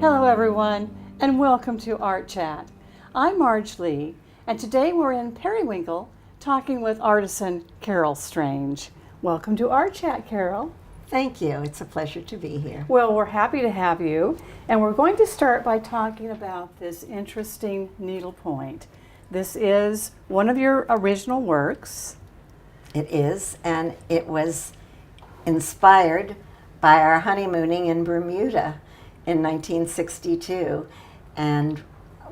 Hello everyone, and welcome to Art Chat. I'm Marge Lee, and today we're in Periwinkle talking with artisan Carol Strange. Welcome to Art Chat, Carol. Thank you. It's a pleasure to be here. Well, we're happy to have you, and we're going to start by talking about this interesting needlepoint. This is one of your original works. It is, and it was inspired by our honeymooning in Bermuda in 1962, and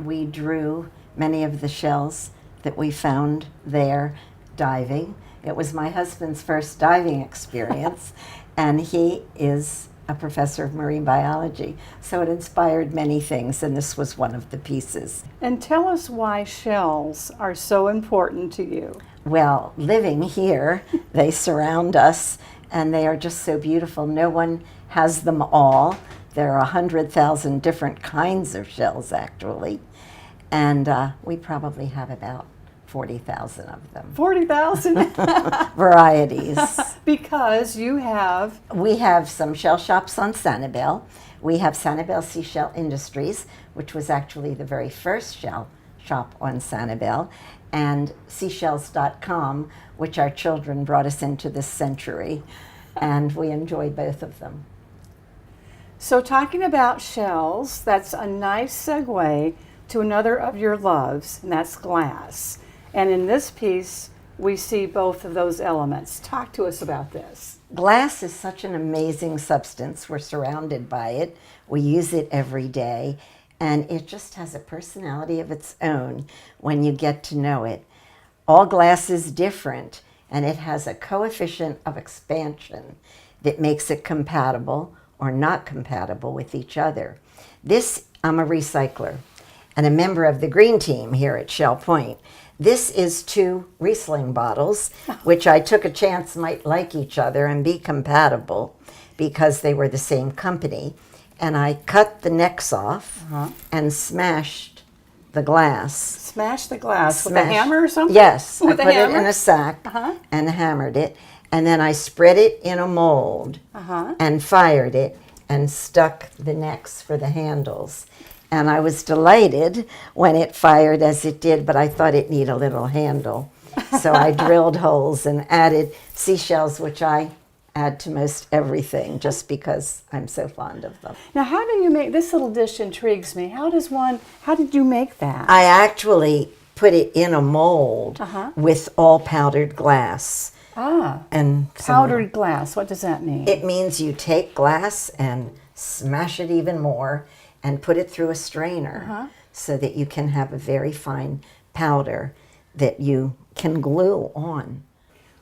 we drew many of the shells that we found there diving. It was my husband's first diving experience, and he is a professor of marine biology, so it inspired many things, and this was one of the pieces. And tell us why shells are so important to you. Well, living here, they surround us, and they are just so beautiful. No one has them all. There are 100,000 different kinds of shells, actually, and we probably have about 40,000 of them. 40,000? Varieties. Because you have... We have some shell shops on Sanibel. We have Sanibel Seashell Industries, which was actually the very first shell shop on Sanibel, and seashells.com, which our children brought us into this century, and we enjoy both of them. So talking about shells, that's a nice segue to another of your loves, and that's glass. And in this piece, we see both of those elements. Talk to us about this. Glass is such an amazing substance. We're surrounded by it. We use it every day, and it just has a personality of its own when you get to know it. All glass is different, and it has a coefficient of expansion that makes it compatible or not compatible with each other. I'm a recycler and a member of the green team here at Shell Point. This is 2 Riesling bottles, which I took a chance might like each other and be compatible because they were the same company. And I cut the necks off and smashed the glass. Smash the glass with a hammer or something? Yes, With I put it in a sack and hammered it. And then I spread it in a mold and fired it and stuck the necks for the handles. And I was delighted when it fired as it did, but I thought it needed a little handle. So I drilled holes and added seashells, which I add to most everything just because I'm so fond of them. Now, how do you make, this little dish intrigues me. How did you make that? I actually put it in a mold with all powdered glass. And Powdered glass, what does that mean? It means you take glass and smash it even more and put it through a strainer so that you can have a very fine powder that you can glue on.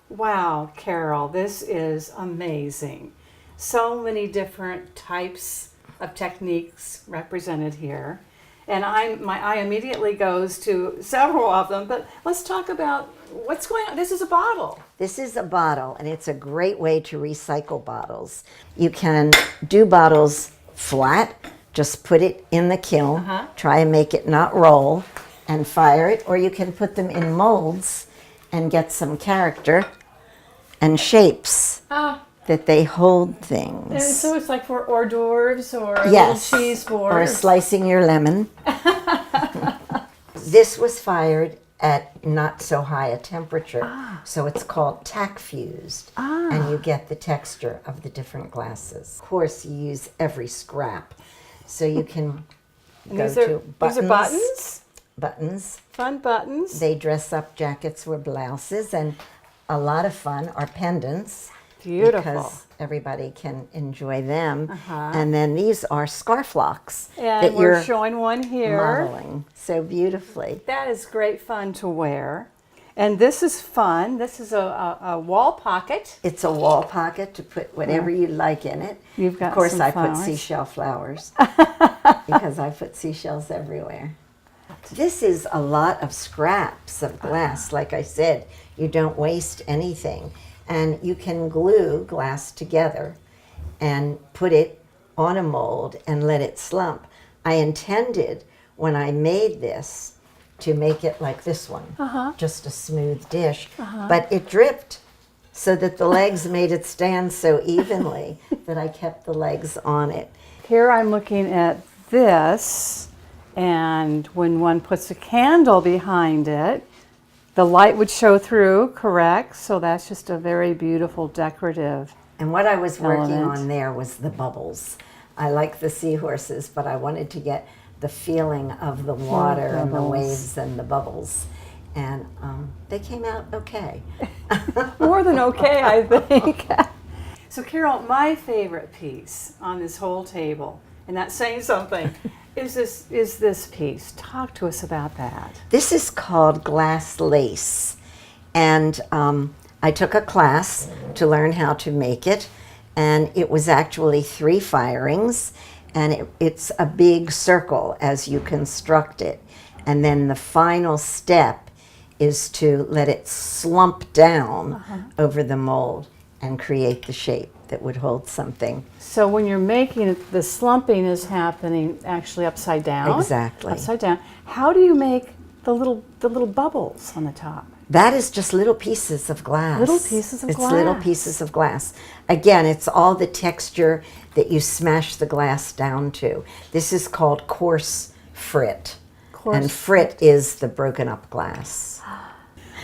Wow, Carol, this is amazing. So many different types of techniques represented here. And my eye immediately goes to several of them, but let's talk about what's going on. This is a bottle. This is a bottle, and it's a great way to recycle bottles. You can do bottles flat, just put it in the kiln, try and make it not roll, and fire it, or you can put them in molds and get some character and shapes that they hold things. And so it's like for hors d'oeuvres or a little cheese board. Or slicing your lemon. This was fired at not so high a temperature, so it's called tack fused, and you get the texture of the different glasses. Of course, you use every scrap, so you can go to buttons. These are buttons? Buttons. Fun buttons. They dress up jackets or blouses, and a lot of fun are pendants. Beautiful. Because everybody can enjoy them. And then these are scarf locks and that we're you're showing one here. modeling so beautifully. That is great fun to wear. And this is fun. This is a wall pocket. It's a wall pocket to put whatever you like in it. You've got of course, some I flowers. put seashell flowers because I put seashells everywhere. This is a lot of scraps of glass. Like I said, you don't waste anything. And you can glue glass together and put it on a mold and let it slump. I intended, when I made this, to make it like this one, just a smooth dish, but it dripped so that the legs made it stand so evenly that I kept the legs on it. Here I'm looking at this, and when one puts a candle behind it, the light would show through, correct? So that's just a very beautiful decorative. And what I was working element. on there was the bubbles. I like the seahorses, but I wanted to get the feeling of the water and the bubbles. waves and the bubbles. And they came out okay. More than okay, I think. So Carol, my favorite piece on this whole table, and that's saying something, is this piece. Talk to us about that. This is called glass lace. And I took a class to learn how to make it. And it was actually 3 firings. And it's a big circle as you construct it. And then the final step is to let it slump down over the mold and create the shape that would hold something. So when you're making it, the slumping is happening actually upside down. Exactly. Upside down. How do you make the little bubbles on the top? That is just little pieces of glass. Little pieces of It's glass. little pieces of glass. Again, it's all the texture that you smash the glass down to. This is called coarse frit. And frit is the broken up glass.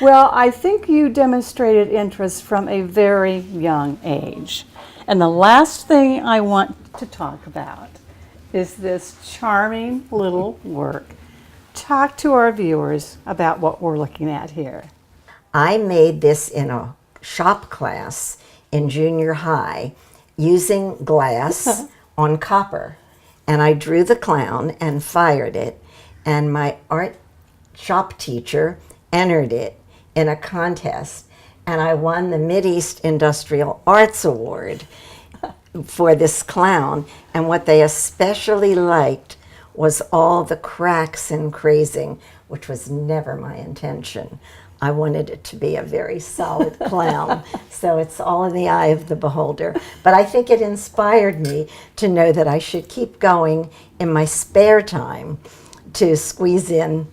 Well, I think you demonstrated interest from a very young age. And the last thing I want to talk about is this charming little work. Talk to our viewers about what we're looking at here. I made this in a shop class in junior high using glass on copper. And I drew the clown and fired it. And my art shop teacher entered it in a contest. And I won the Mideast Industrial Arts Award for this clown. And what they especially liked was all the cracks and crazing, which was never my intention. I wanted it to be a very solid clown. So it's all in the eye of the beholder. But I think it inspired me to know that I should keep going in my spare time to squeeze in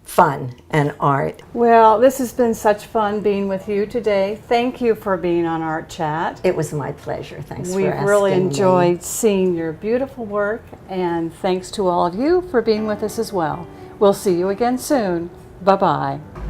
fun and art. Well, this has been such fun being with you today. Thank you for being on Art Chat. It was my pleasure. Thanks for We've asking really me. enjoyed seeing your beautiful work, and thanks to all of you for being with us as well. We'll see you again soon. Bye-bye.